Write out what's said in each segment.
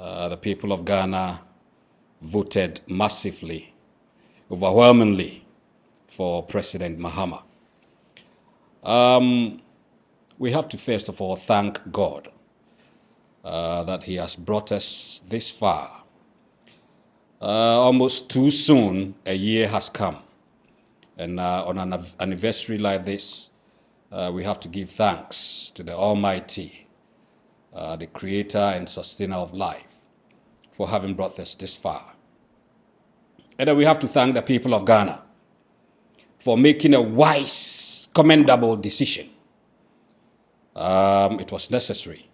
The people of Ghana voted massively, overwhelmingly for President Mahama. We have to first of all thank God that he has brought us this far. Almost too soon, a year has come. And on an anniversary like this, we have to give thanks to the Almighty, the creator and sustainer of life, for having brought us this far. And then we have to thank the people of Ghana for making a wise, commendable decision. It was necessary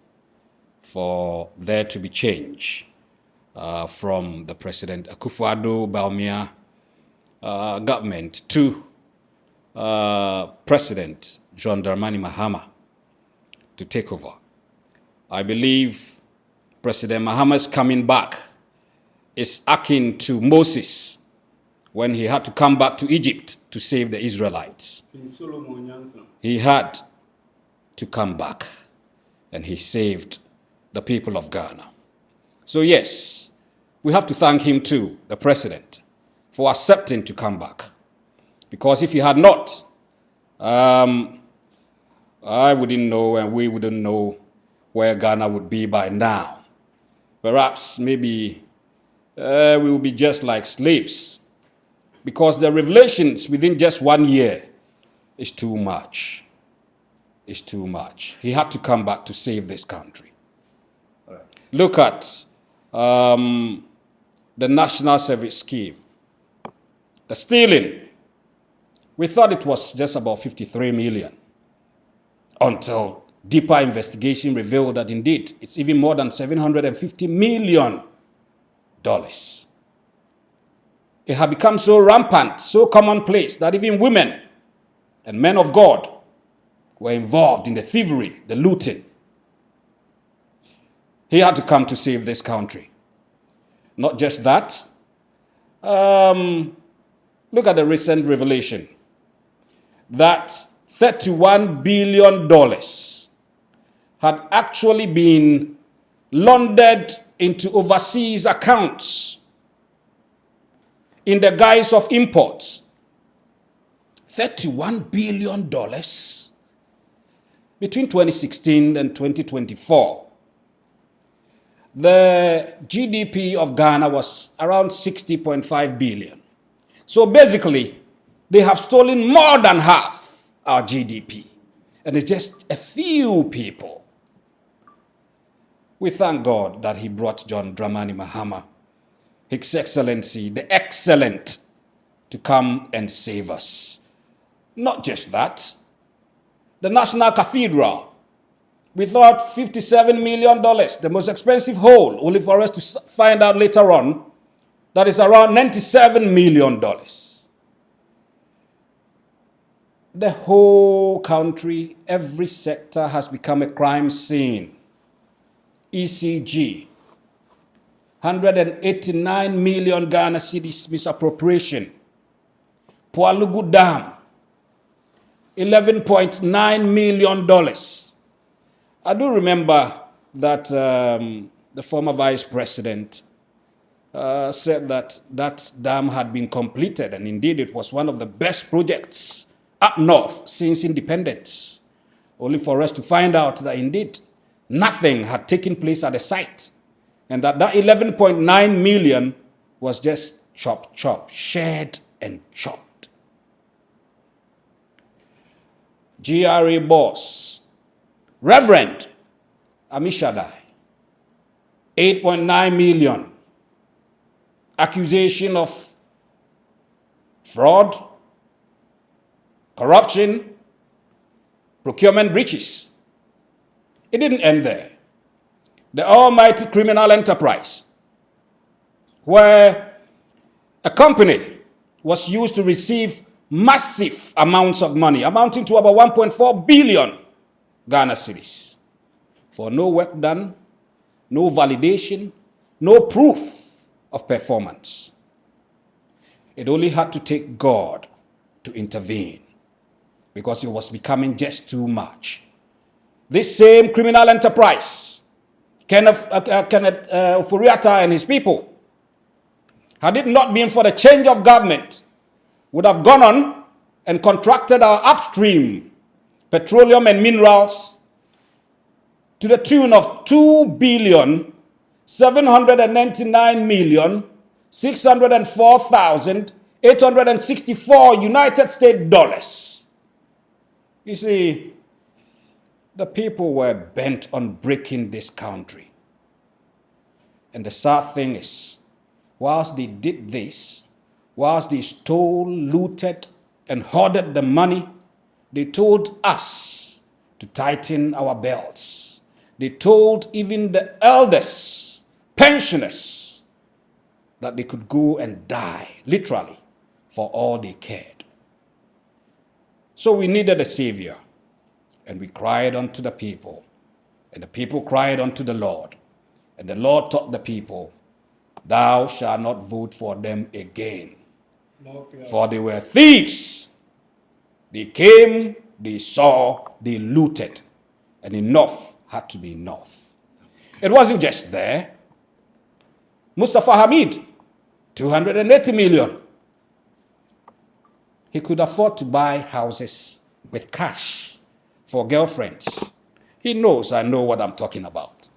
for there to be change from the President Akufo Addo government to President Dramani Mahama to take over. I believe President Mahama's coming back is akin to Moses when he had to come back to Egypt to save the Israelites. He had to come back and he saved the people of Ghana. So yes, we have to thank him too, the president, for accepting to come back. Because if he had not, I wouldn't know and we wouldn't know where Ghana would be by now. Perhaps maybe we would be just like slaves, because the revelations within just 1 year is too much. It's too much. He had to come back to save this country. Right. Look at the National Service Scheme. The stealing. We thought it was just about 53 million until deeper investigation revealed that indeed it's even more than $750 million. It had become so rampant, so commonplace that even women and men of God were involved in the thievery, the looting. He had to come to save this country. Not just that. Look at the recent revelation that $31 billion had actually been laundered into overseas accounts in the guise of imports. $31 billion between 2016 and 2024. The GDP of Ghana was around 60.5 billion. So basically, they have stolen more than half our GDP. And it's just a few people. We thank God that he brought John Dramani Mahama, His Excellency, the Excellent, to come and save us. Not just that. The National Cathedral, we thought $57 million, the most expensive hole, only for us to find out later on that is around $97 million. The whole country, every sector has become a crime scene. ECG, 189 million Ghana cedis misappropriation. Pualugu Dam, $11.9 million. I do remember that the former vice president said that that dam had been completed, and indeed it was one of the best projects up north since independence, only for us to find out that indeed nothing had taken place at the site, and that 11.9 million was just chopped, shared and chopped. GRA boss, Reverend Amishadai, 8.9 million. Accusation of fraud, corruption, procurement breaches. It didn't end there. The almighty criminal enterprise, where a company was used to receive massive amounts of money, amounting to about 1.4 billion Ghana cedis, for no work done, no validation, no proof of performance. It only had to take God to intervene, because it was becoming just too much. This same criminal enterprise Ken Ofori-Atta and his people, had it not been for the change of government, would have gone on and contracted our upstream petroleum and minerals to the tune of 2,799,604,864 United States dollars. You see, the people were bent on breaking this country. And the sad thing is, whilst they did this, whilst they stole, looted, and hoarded the money, they told us to tighten our belts. They told even the elders, pensioners, that they could go and die, literally, for all they cared. So we needed a savior, and we cried unto the people, and the people cried unto the Lord, and the Lord taught the people, thou shalt not vote for them again, for they were thieves. They came, they saw, they looted, and enough had to be enough. It wasn't just there. Mustafa Hamid, 280 million. He could afford to buy houses with cash for girlfriends. He knows I know what I'm talking about.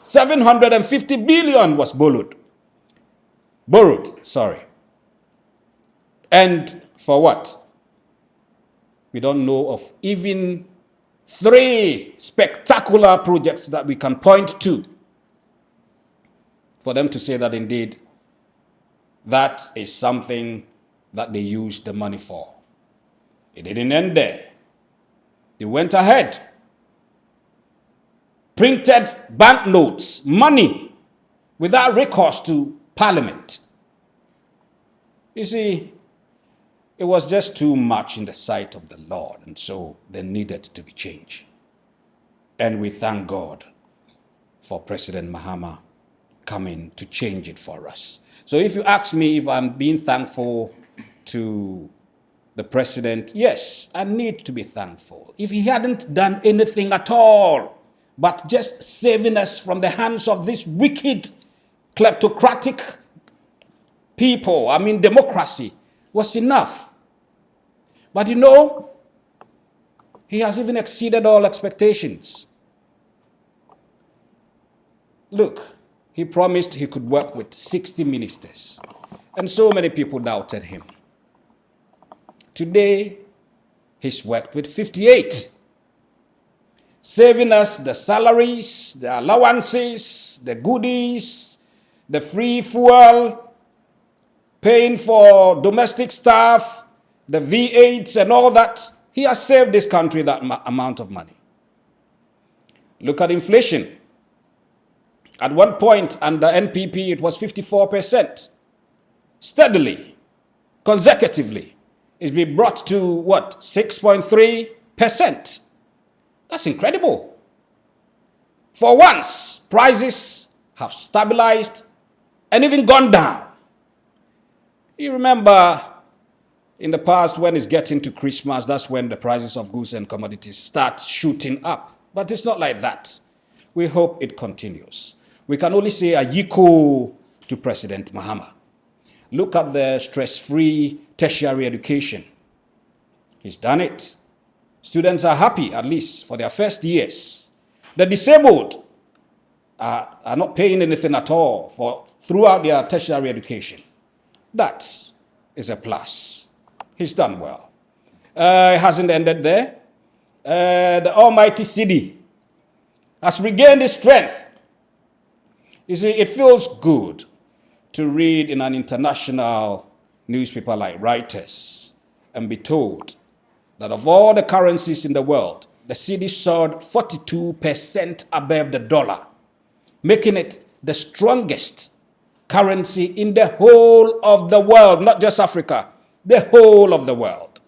750 billion was borrowed. And for what? We don't know of even 3 spectacular projects that we can point to for them to say that indeed that is something that they used the money for. It didn't end there. They went ahead, printed banknotes, money, without recourse to Parliament. You see, it was just too much in the sight of the Lord, and so there needed to be change. And we thank God for President Mahama coming to change it for us. So if you ask me if I'm being thankful to the president, yes, I need to be thankful. If he hadn't done anything at all, but just saving us from the hands of this wicked, kleptocratic people, democracy was enough. But you know, he has even exceeded all expectations. Look, he promised he could work with 60 ministers, and so many people doubted him. Today, he's worked with 58, saving us the salaries, the allowances, the goodies, the free fuel, paying for domestic staff, the V8s and all that. He has saved this country that amount of money. Look at inflation. At one point under NPP, it was 54%. Steadily, consecutively, it's been brought to what? 6.3%. That's incredible. For once, prices have stabilized and even gone down. You remember in the past, when it's getting to Christmas, that's when the prices of goods and commodities start shooting up. But it's not like that. We hope it continues. We can only say a yiko to President Mahama. Look at the stress-free tertiary education. He's done it. Students are happy, at least for their first years. The disabled are not paying anything at all throughout their tertiary education. That is a plus. He's done well. It hasn't ended there. The almighty city has regained its strength. You see, it feels good to read in an international newspaper like Reuters and be told that of all the currencies in the world, the cedi soared 42% above the dollar, making it the strongest currency in the whole of the world, not just Africa, the whole of the world.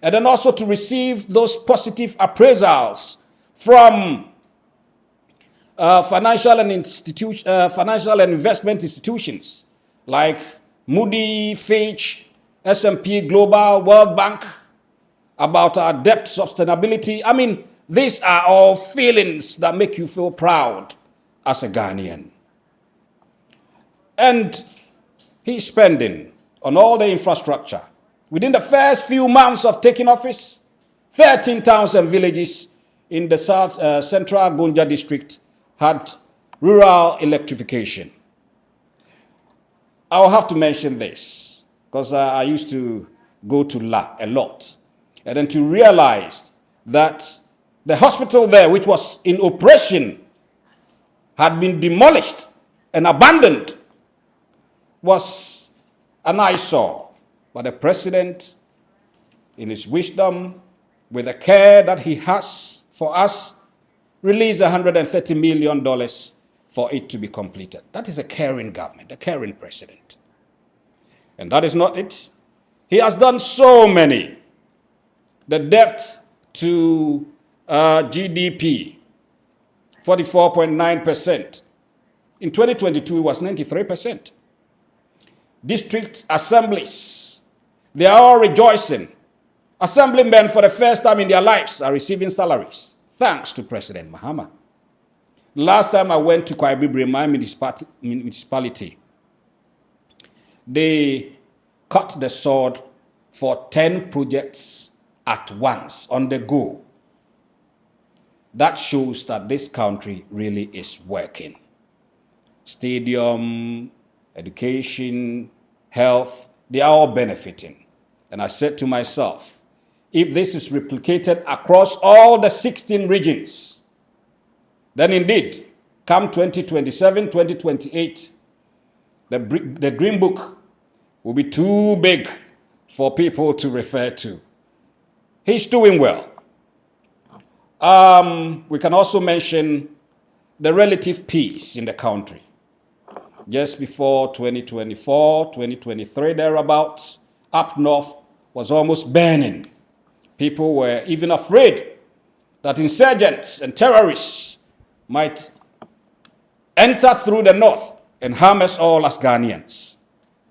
And then also to receive those positive appraisals from financial and investment institutions like Moody, Fitch, S&P Global, World Bank, about our debt sustainability. these are all feelings that make you feel proud as a Ghanaian. And he's spending on all the infrastructure. Within the first few months of taking office, 13 towns and villages in the central Gonja district had rural electrification. I'll have to mention this because I used to go to La a lot. And then to realize that the hospital there, which was in operation, had been demolished and abandoned, was an eyesore. But the president, in his wisdom, with the care that he has for us, released $130 million for it to be completed. That is a caring government, a caring president. And that is not it. He has done so many. The debt to GDP, 44.9%. In 2022, it was 93%. District assemblies, they are all rejoicing. Assemblymen, for the first time in their lives, are receiving salaries, thanks to President Mahama. Last time I went to Kwaibibre, my municipality, they cut the sword for 10 projects at once, on the go. That shows that this country really is working. Stadium, education, health, they are all benefiting. And I said to myself, if this is replicated across all the 16 regions, then indeed, come 2027, 2028, the Green Book will be too big for people to refer to. He's doing well. We can also mention the relative peace in the country. Just before 2024, 2023, thereabouts, up north was almost burning. People were even afraid that insurgents and terrorists might enter through the north and harm us all as Ghanaians.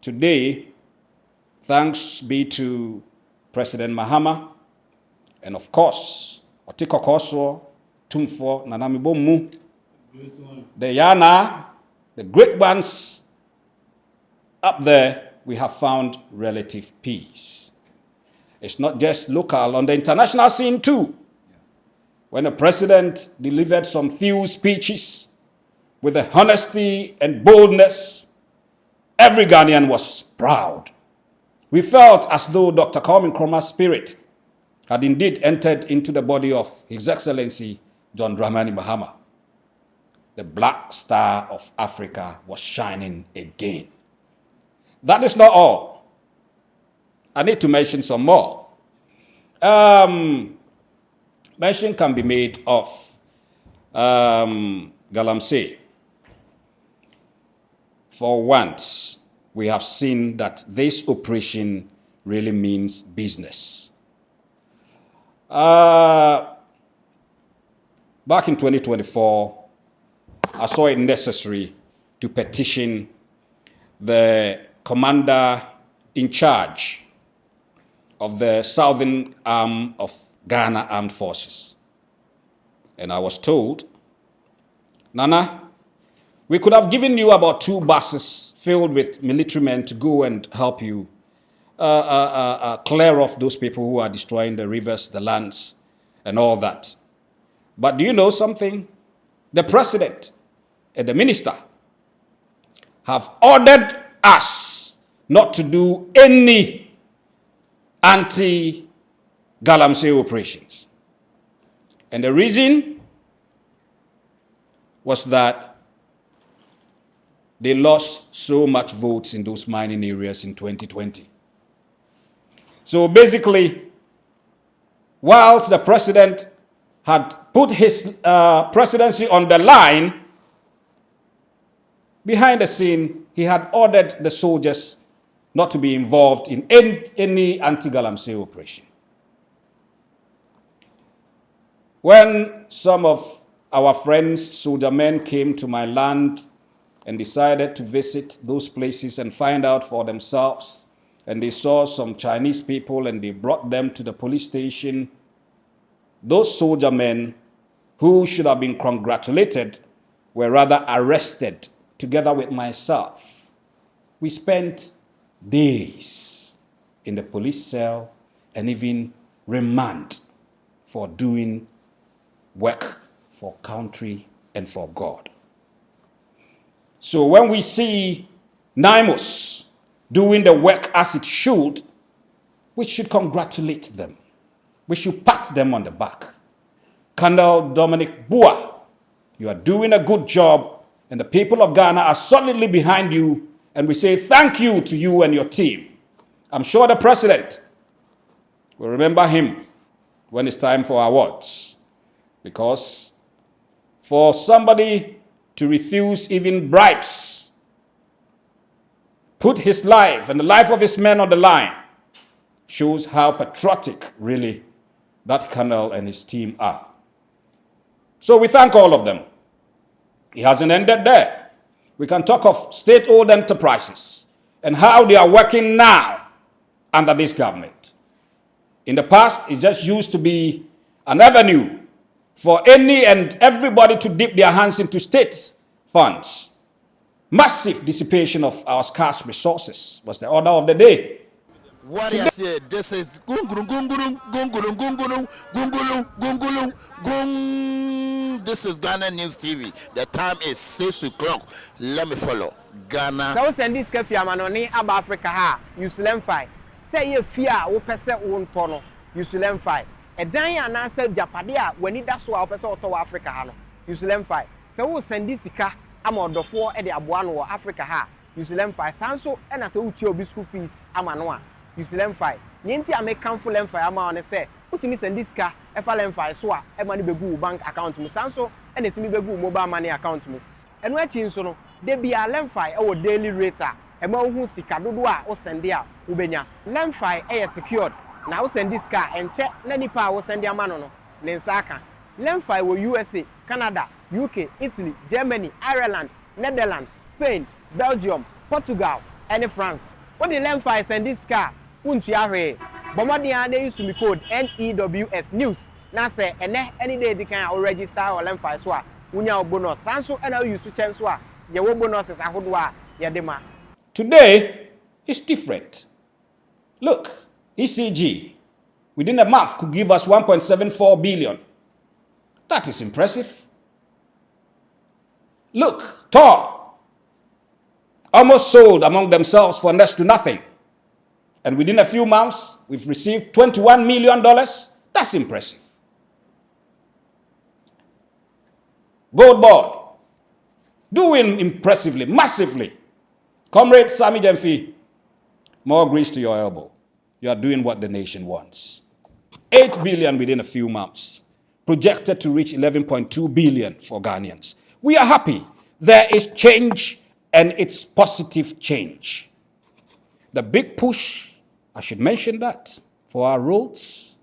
Today, thanks be to President Mahama, and of course, Otikokoso, Tumfo, Nanamibomu, the Yana, the great ones up there, we have found relative peace. It's not just local, on the international scene too. When the president delivered some few speeches with the honesty and boldness, every Ghanaian was proud. We felt as though Dr. Kwame Nkrumah's spirit had indeed entered into the body of His Excellency John Dramani Mahama. The black star of Africa was shining again. That is not all. I need to mention some more. Mention can be made of Galamsey. For once, we have seen that this operation really means business. Back in 2024, I saw it necessary to petition the commander in charge of the southern arm of Ghana Armed Forces. And I was told, Nana, we could have given you about 2 buses filled with military men to go and help you clear off those people who are destroying the rivers, the lands, and all that. But do you know something? The president and the minister have ordered us not to do any anti-Galamsey operations. And the reason was that they lost so much votes in those mining areas in 2020. So basically, whilst the president had put his presidency on the line, behind the scene, he had ordered the soldiers not to be involved in any anti-Galamsey operation. When some of our friends, soldier men, came to my land and decided to visit those places and find out for themselves, and they saw some Chinese people and they brought them to the police station, those soldier men who should have been congratulated were rather arrested together with myself. We spent days in the police cell and even remand for doing work for country and for God. So when we see NIMOS doing the work as it should, we should congratulate them. We should pat them on the back. Colonel Dominic Bua, you are doing a good job, and the people of Ghana are solidly behind you, and we say thank you to you and your team. I'm sure the president will remember him when it's time for awards, because for somebody to refuse even bribes, put his life and the life of his men on the line, shows how patriotic really that colonel and his team are. So we thank all of them. It hasn't ended there. We can talk of state-owned enterprises and how they are working now under this government. In the past, it just used to be an avenue for any and everybody to dip their hands into state funds. Massive dissipation of our scarce resources was the order of the day. What I said, this is gungulum gungulum gungulum gungulum gungulum gungulum gung. This is Ghana News TV. The time is 6 o'clock. Let me follow Ghana. So send this cafe amanoni aba Africa ha. You selem fi. Say ye fear wo pese won tono. You selem fi. E dan ya na se japade a wani da so a wo pese oto Africa ha no. You selem fi. So wo send this sika ama odofo e de aboa no wo Africa ha. You selem fi. Sanso e na se uti obi school fees ama no a. You selem fi. Nyenti a make cancel lem fi ama on say utimi send this sika e fa lem fi so a e ma ni begu bank account mu. Sanso e na timi begu mobile money account mu. Eno achi nso no de bia lemfi e wo daily rate a e ma hu sika dodo a wo send a wo benya lemfi e secured na wo send this car enche na nipa a wo send ama no ne nsa aka lemfi wo USA, Canada, UK, Italy, Germany, Ireland, Netherlands, Spain, Belgium, Portugal and France. What the lemfi send this car untu ahwe bomodi a dey use me code NEWS news na say ene any day they can register or lemfi so a unya bonus sanso and how you use chance wa ye wo bonuses ahodo a ye de ma. Today is different. Look, ECG within a month could give us 1.74 billion. That is impressive. Look, Tor almost sold among themselves for next to nothing, and within a few months we've received $21 million. That's impressive. GoldBod doing impressively, massively. Comrade Sammy Gyamfi, more grease to your elbow. You are doing what the nation wants. 8 billion within a few months, projected to reach 11.2 billion for Ghanaians. We are happy. There is change, and it's positive change. The big push, I should mention that, for our roads,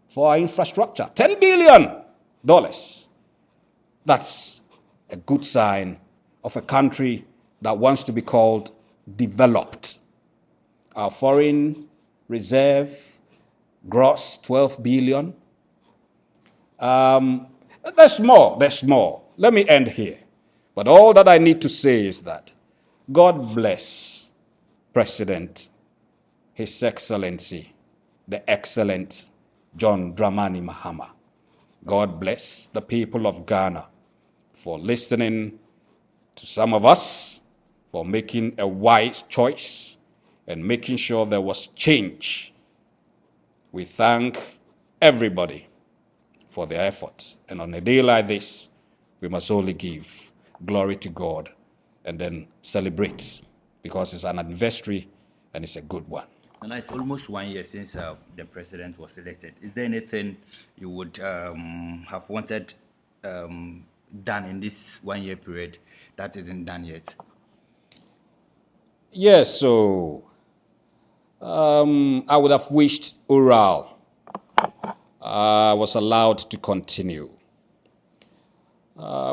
for our infrastructure, $10 billion. That's a good sign of a country that wants to be called developed. Our foreign reserve, gross 12 billion. There's more. Let me end here. But all that I need to say is that God bless President, His Excellency, the excellent John Dramani Mahama. God bless the people of Ghana for listening to some of us, for making a wise choice and making sure there was change. We thank everybody for their effort. And on a day like this, we must only give glory to God and then celebrate, because it's an anniversary and it's a good one. And it's almost 1 year since the president was elected. Is there anything you would have wanted done in this 1 year period that isn't done yet? Yes, so I would have wished oral was allowed to continue.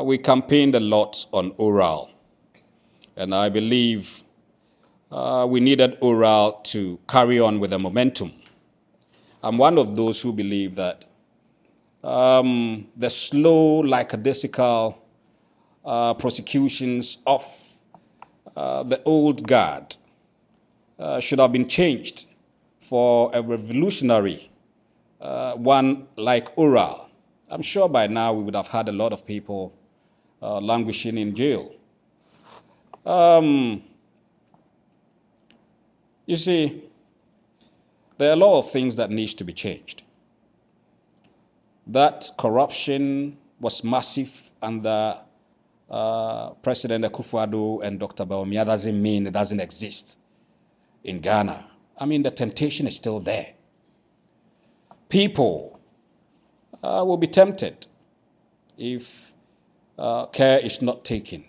We campaigned a lot on oral, and I believe we needed oral to carry on with the momentum. I'm one of those who believe that the slow, lackadaisical prosecutions of the old guard should have been changed for a revolutionary one like oral. I'm sure by now we would have had a lot of people languishing in jail. You see, there are a lot of things that needs to be changed. That corruption was massive under President Akufo Addo and Dr. Bawumia doesn't mean it doesn't exist in Ghana. I mean, the temptation is still there. People will be tempted if care is not taken.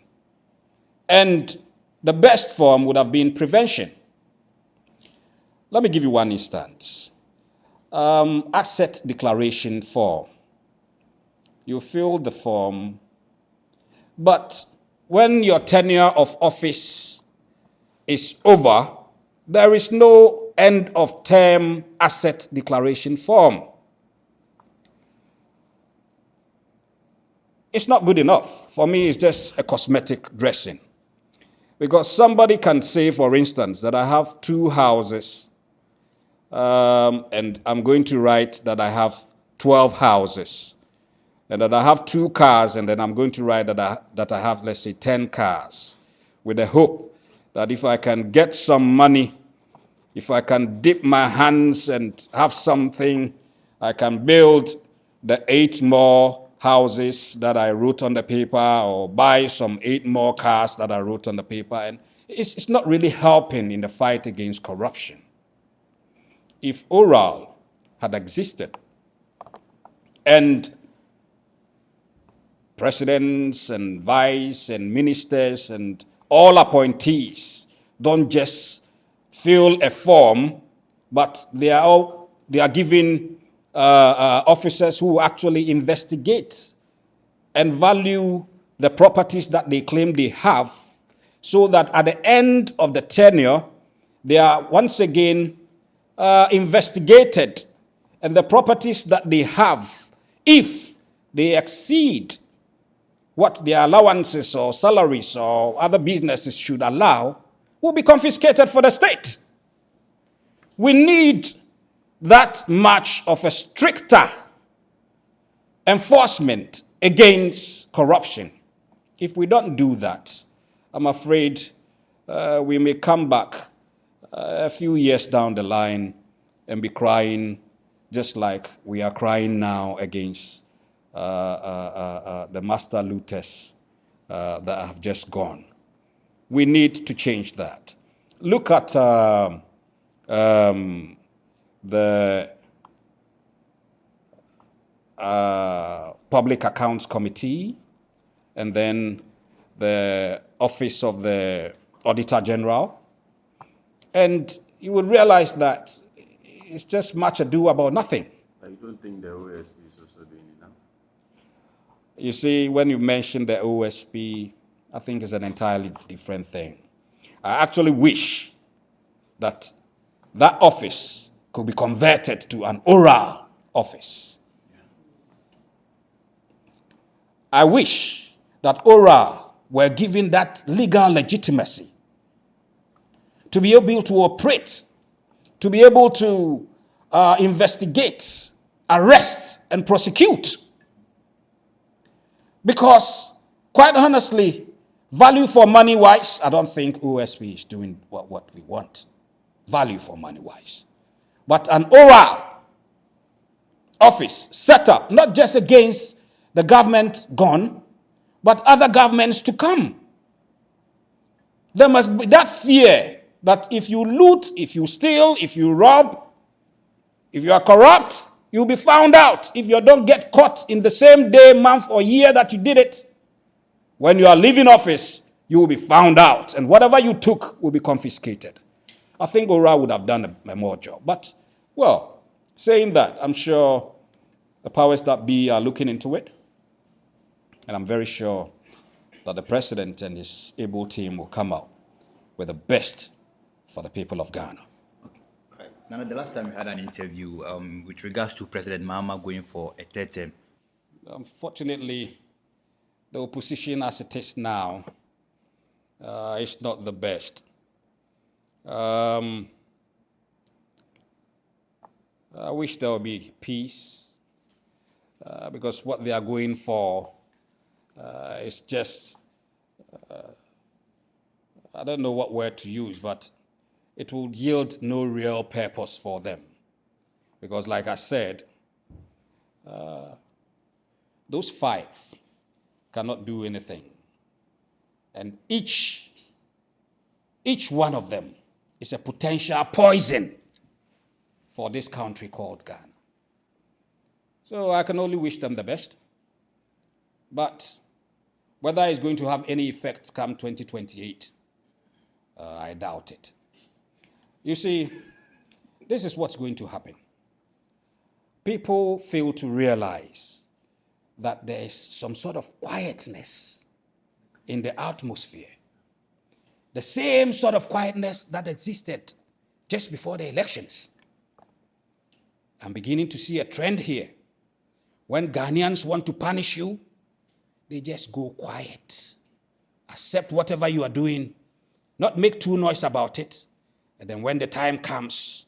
And the best form would have been prevention. Let me give you one instance. Asset declaration form. You fill the form, but when your tenure of office is over, there is no end of term asset declaration form. It's not good enough. For me, it's just a cosmetic dressing. Because somebody can say, for instance, that I have 2 houses, and I'm going to write that I have 12 houses, and that I have 2 cars, and then I'm going to write that I have, let's say, 10 cars, with the hope that if I can get some money, if I can dip my hands and have something, I can build the 8 more houses that I wrote on the paper, or buy some 8 more cars that I wrote on the paper. And it's not really helping in the fight against corruption. If oral had existed and presidents and vice and ministers and all appointees don't just fill a form, but they are given officers who actually investigate and value the properties that they claim they have, so that at the end of the tenure, they are once again investigated, and the properties that they have, if they exceed what their allowances or salaries or other businesses should allow, will be confiscated for the state. We need that much of a stricter enforcement against corruption. If we don't do that, I'm afraid we may come back a few years down the line and be crying just like we are crying now against the master looters that have just gone. We need to change that. Look at the Public Accounts Committee, and then the Office of the Auditor General, and you would realize that it's just much ado about nothing. I don't think the OSP is also doing enough. You see, when you mention the OSP, I think it's an entirely different thing. I actually wish that that office could be converted to an oral office. I wish that oral were given that legal legitimacy to be able to operate, to be able to investigate, arrest, and prosecute. Because, quite honestly, value for money wise, I don't think OSP is doing what we want. Value for money wise. But an oral office set up, not just against the government gone, but other governments to come. There must be that fear that if you loot, if you steal, if you rob, if you are corrupt, you'll be found out. If you don't get caught in the same day, month, or year that you did it, when you are leaving office, you will be found out, and whatever you took will be confiscated. I think Ora would have done a more job. But, well, saying that, I'm sure the powers that be are looking into it, and I'm very sure that the president and his able team will come out with the best for the people of Ghana. Now, the last time we had an interview with regards to President Mahama going for a third term. Unfortunately, the opposition as it is now is not the best. I wish there would be peace because what they are going for is just, I don't know what word to use, but it will yield no real purpose for them. Because like I said, those five cannot do anything. And each one of them is a potential poison for this country called Ghana. So I can only wish them the best. But whether it's going to have any effect come 2028, I doubt it. You see, this is what's going to happen. People fail to realize that there is some sort of quietness in the atmosphere. The same sort of quietness that existed just before the elections. I'm beginning to see a trend here. When Ghanaians want to punish you, they just go quiet. Accept whatever you are doing, not make too noise about it. And then when the time comes,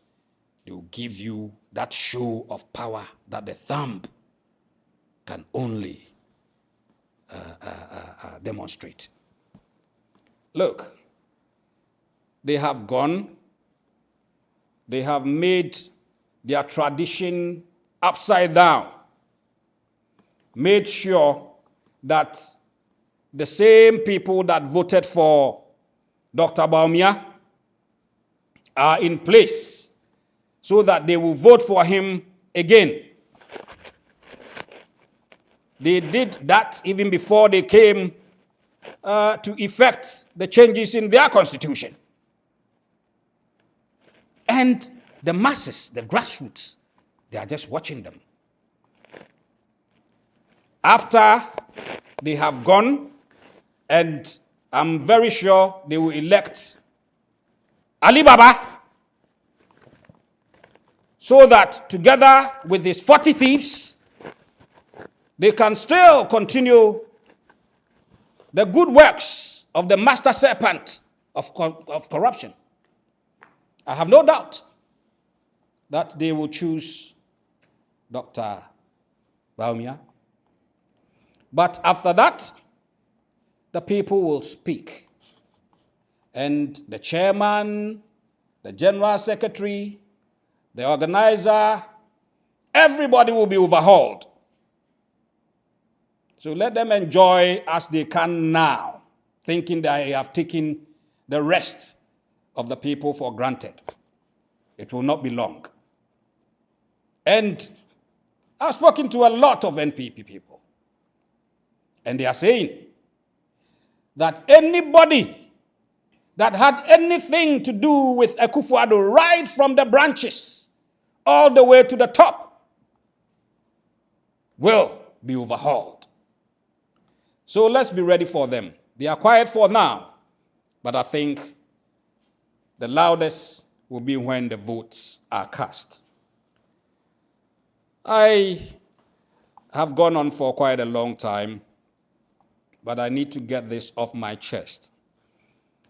they will give you that show of power that the thumb can only demonstrate. Look, they have gone, they have made their tradition upside down, made sure that the same people that voted for Dr. Bawumia are in place so that they will vote for him again. They did that even before they came to effect the changes in their constitution. And the masses, the grassroots, they are just watching them. After they have gone, and I'm very sure they will elect Ali Baba, so that together with these 40 thieves, they can still continue the good works of the master serpent of corruption. I have no doubt that they will choose Dr. Bawumia. But after that, the people will speak. And the chairman, the general secretary, the organizer, everybody will be overhauled. So let them enjoy as they can now, thinking they have taken the rest of the people for granted. It will not be long. And I've spoken to a lot of NPP people, and they are saying that anybody that had anything to do with Akufo Addo, right from the branches all the way to the top, will be overhauled. So let's be ready for them. They are quiet for now, but I think the loudest will be when the votes are cast. I have gone on for quite a long time, but I need to get this off my chest.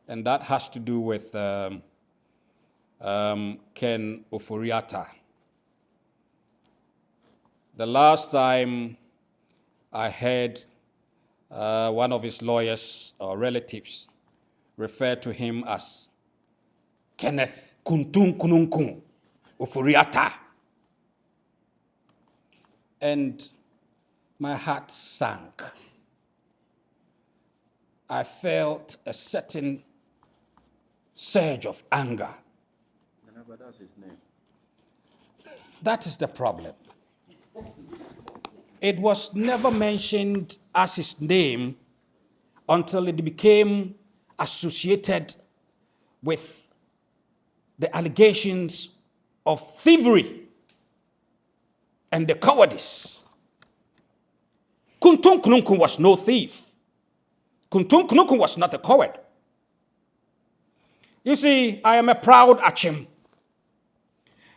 And that has to do with Ken Ofori-Atta. The last time I heard one of his lawyers or relatives refer to him as Kenneth Kuntun Kununkun Ofori-Atta. And my heart sank. I felt a certain surge of anger. But that's his name. That is the problem. It was never mentioned as his name until it became associated with the allegations of thievery and the cowardice. Kuntun Kununkun was no thief. Kuntun Kununkun was not a coward. You see, I am a proud Akyem.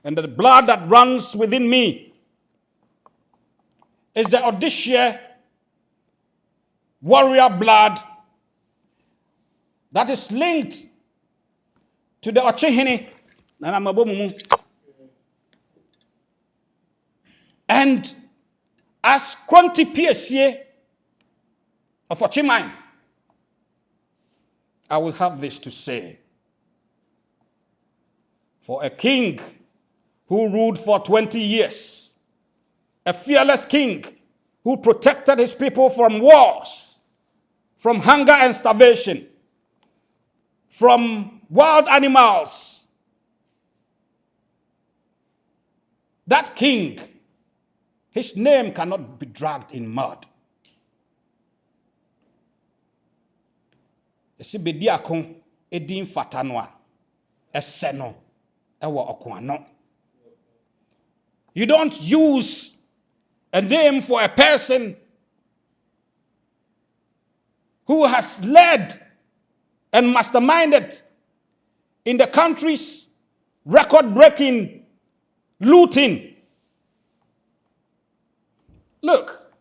And the blood that runs within me is the Odisha warrior blood that is linked to the Krontihene. And as Krontihene of Akyem, I will have this to say. For a king who ruled for 20 years, a fearless king who protected his people from wars, from hunger and starvation, from wild animals, that king, his name cannot be dragged in mud. Esibediakon edin fatanwa eseno ewo okwano. You don't use a name for a person who has led and masterminded in the country's record-breaking looting. Look,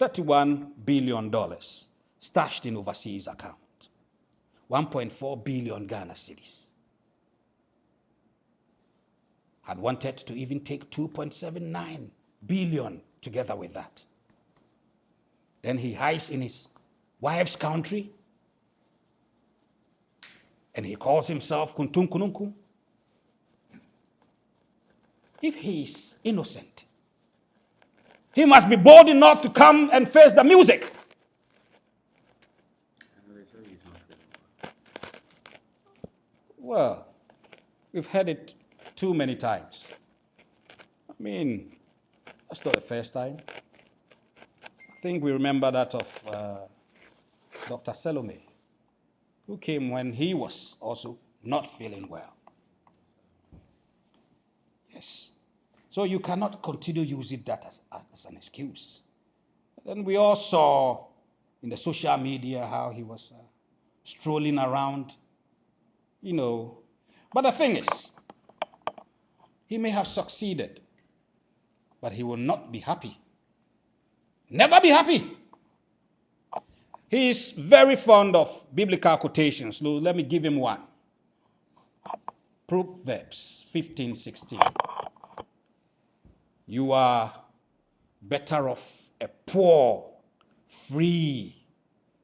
$31 billion stashed in overseas account, 1.4 billion Ghana cedis. Had wanted to even take 2.79 billion together with that. Then he hides in his wife's country and he calls himself Kuntunkununku. If he is innocent, he must be bold enough to come and face the music. Well, we've heard it too many times. I mean, that's not the first time. I think we remember that of Dr. Salome, who came when he was also not feeling well. Yes. So you cannot continue using that as an excuse. Then we all saw in the social media how he was strolling around, you know. But the thing is, he may have succeeded, but he will not be happy. Never be happy. He is very fond of biblical quotations. Let me give him one. Proverbs 15:16. You are better off a poor, free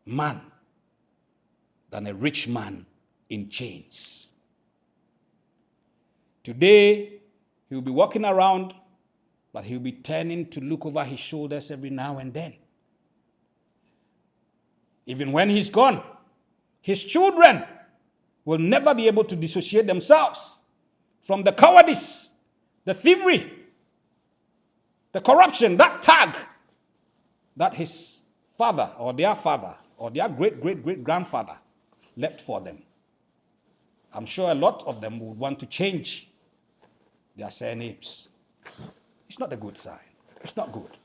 man than a rich man in chains. Today, he will be walking around, but he will be turning to look over his shoulders every now and then. Even when he's gone, his children will never be able to dissociate themselves from the cowardice, the thievery, the corruption, that tag that his father or their great-great-great-grandfather left for them. I'm sure a lot of them would want to change their surnames. It's not a good sign. It's not good.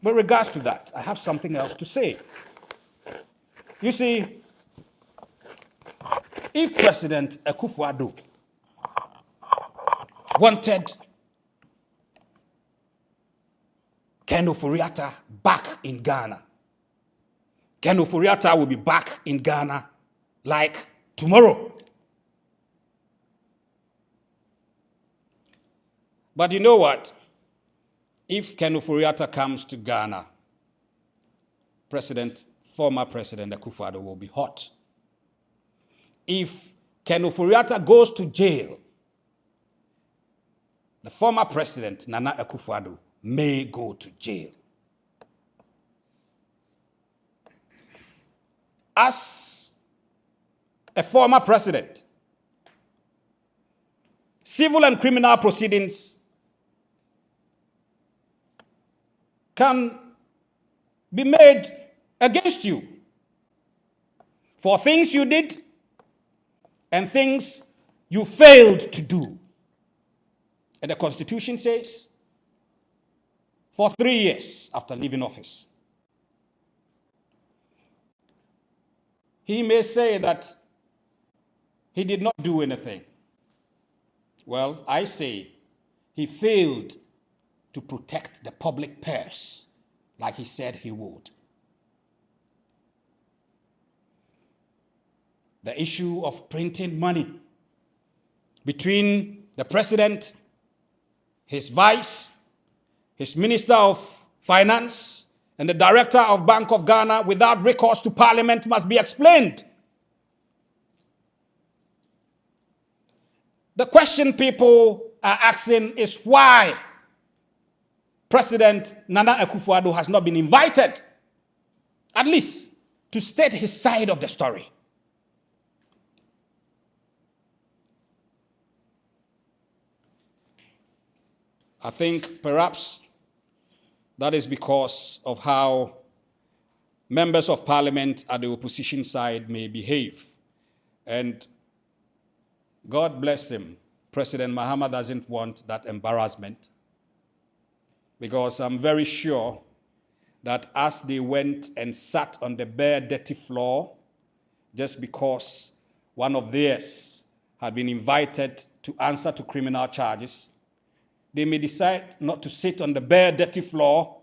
With regards to that, I have something else to say. You see, if President Akufo Addo wanted Ken Ofori-Atta back in Ghana, Ken Ofori-Atta will be back in Ghana like tomorrow. But you know what? If Ken Ofori-Atta comes to Ghana, former President Akufo Addo will be hot. If Ken Ofori-Atta goes to jail, the former president, Nana Akufo Addo, may go to jail. As a former president, civil and criminal proceedings can be made against you for things you did and things you failed to do. And the Constitution says, for 3 years after leaving office. He may say that he did not do anything. Well, I say he failed to protect the public purse like he said he would. The issue of printing money between the president, his vice, his minister of finance, and the director of Bank of Ghana without recourse to parliament must be explained. The question people are asking is why President Nana Akufo Addo has not been invited, at least to state his side of the story. I think perhaps that is because of how members of parliament at the opposition side may behave. And God bless him, President Mahama doesn't want that embarrassment, because I'm very sure that as they went and sat on the bare, dirty floor, just because one of theirs had been invited to answer to criminal charges, they may decide not to sit on the bare, dirty floor,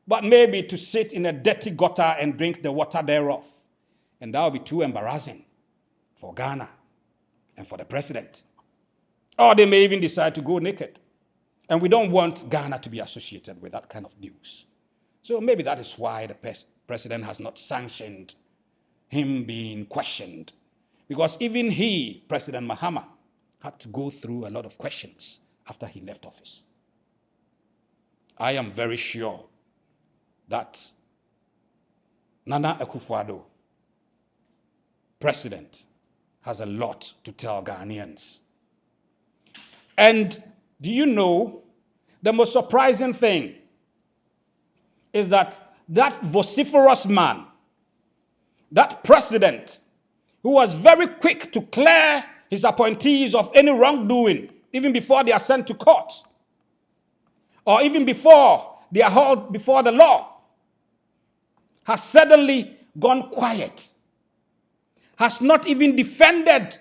but maybe to sit in a dirty gutter and drink the water thereof. And that would be too embarrassing for Ghana and for the president. Or they may even decide to go naked. And we don't want Ghana to be associated with that kind of news. So maybe that is why the president has not sanctioned him being questioned. Because even he, President Mahama, had to go through a lot of questions after he left office. I am very sure that Nana Akufo-Addo, president, has a lot to tell Ghanaians. And do you know, the most surprising thing is that that vociferous man, that president, who was very quick to clear his appointees of any wrongdoing, even before they are sent to court, or even before they are held before the law, has suddenly gone quiet, has not even defended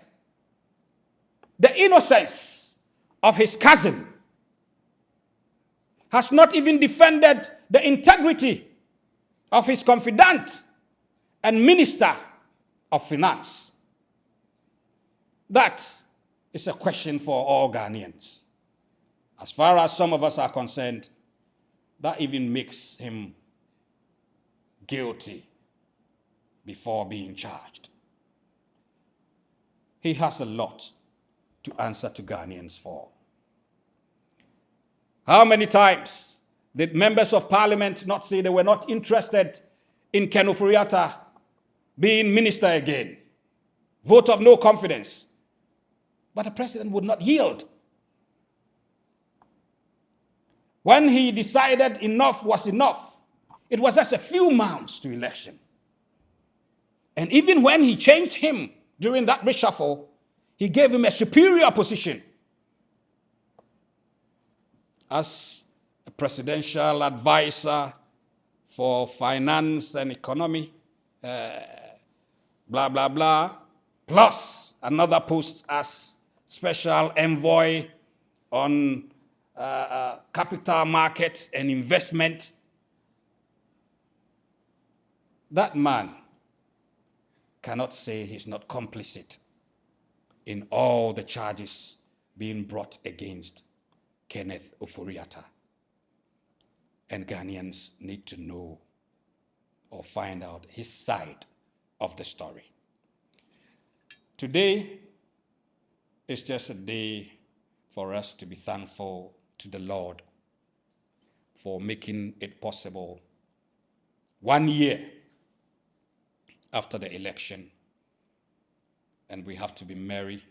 the innocence of his cousin, has not even defended the integrity of his confidant and minister of finance. That is a question for all Ghanaians. As far as some of us are concerned, that even makes him guilty before being charged. He has a lot to answer to Ghanaians for. How many times did members of parliament not say they were not interested in Ken Ofori-Atta being minister again? Vote of no confidence. But the president would not yield. When he decided enough was enough, it was just a few months to election. And even when he changed him during that reshuffle, he gave him a superior position as a presidential advisor for finance and economy, blah, blah, blah, plus another post as special envoy on capital markets and investment. That man cannot say he's not complicit in all the charges being brought against Kenneth Ofori-Atta. And Ghanaians need to know or find out his side of the story. Today is just a day for us to be thankful to the Lord for making it possible 1 year after the election. And we have to be merry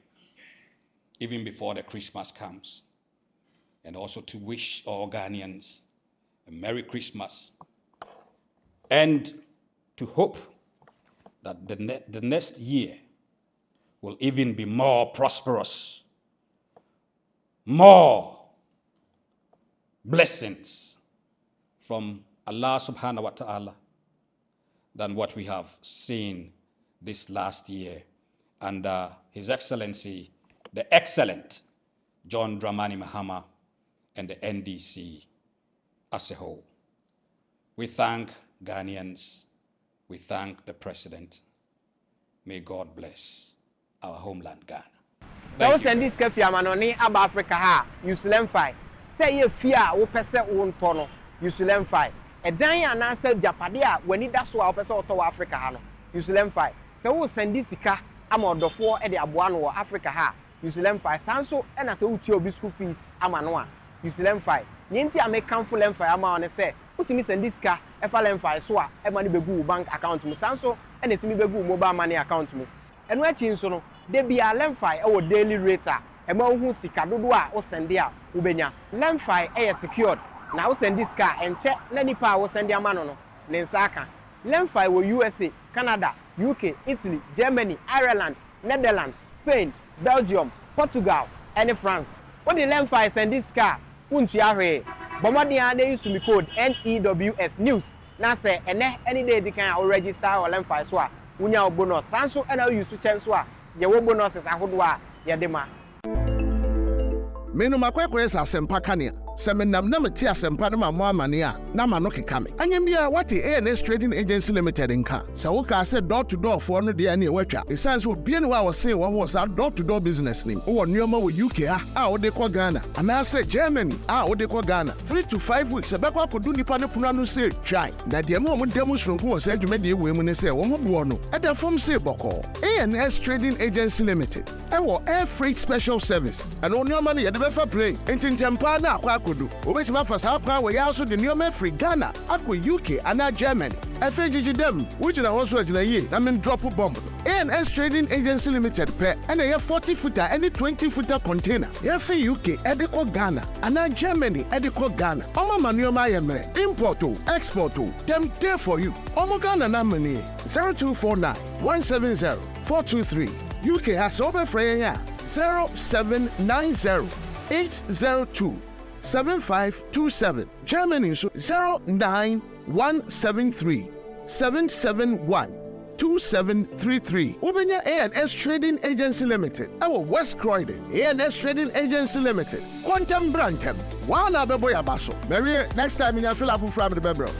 even before the Christmas comes. And also to wish all Ghanaians a Merry Christmas. And to hope that the next year will even be more prosperous, more blessings from Allah subhanahu wa ta'ala than what we have seen this last year under His Excellency, the excellent John Dramani Mahama and the NDC as a whole. We thank Ghanaians. We thank the President. May God bless our homeland, Ghana. Thank you. This Manoni Ab Africa ha, Usulemfi. Say ye fear, wo pese won tono, Usulemfi. A dan na say Japadia when it does our person to Africa ha no, Usulemfi. So wo send this sika amodofo e de aboano wo Africa ha, Usulemfi. Sanso e na say uti obi school fees amanoa, Usulemfi. Yenti American full lemfi ama on say, utimi send this sika e fa lemfi so a e mani begu bank account mu sanso e na timi begu mobile money account mu. Enu achi nso no de bia lemfi e wo daily rate a e ma hu sika dodo a wo send a wo benya lemfi e secured na wo send this car enche na nipa wo send ama no ne nsa aka lemfi wo USA, Canada, UK, Italy, Germany, Ireland, Netherlands, Spain, Belgium, Portugal and France. What the lemfi send this car untu ahwe bomodi ade use me code NEWS news na say any day they can register or lemfi so a unya bonus sanso and you use chance so a ye wo bonuses ahodo a ye de ma Menu makwekwe sa sempa kania. Se menam na meti asempa no ma mo amane a na ma no keka me. Anyem bia wati ANS Trading Agency Limited nka. Se wo ka se door to door for no de na e watwa. E sense wo bia ne wa wo se wo sa door to door business nim. Wo nneoma wo UK a wo de kwa Ghana. Ana se Germany a wo de kwa Ghana. 3 to 5 weeks e be kwa kodu nipa ne punu anu se try. Na de mo demonstration wo se adwuma de we mu ne se wo mo bo no. E da form se boko. ANS Trading Agency Limited. E wo air freight special service. And nneoma ne ye de be fa plane. Entintempa na akwa Obetima for South Power, we also the new free Ghana, Aqua UK, and Germany. FAGG them, which are also in a year, I mean drop a bomb. ANS Trading Agency Limited pair, and a 40-footer, any 20-footer container. FA UK, Edico Ghana, and Germany, Edico Ghana. Oma Manuel Mayemre, import, export, them there for you. Omo Ghana Namani, 0249 170 423. UK has over Freya 0790 802 7527. Germany 09173 771 2733. Ubenya ANS Trading Agency Limited. Our West Croydon ANS Trading Agency Limited. Quantum Brantem. Wana beboya baso. Maybe next time in your fill up from the bebro.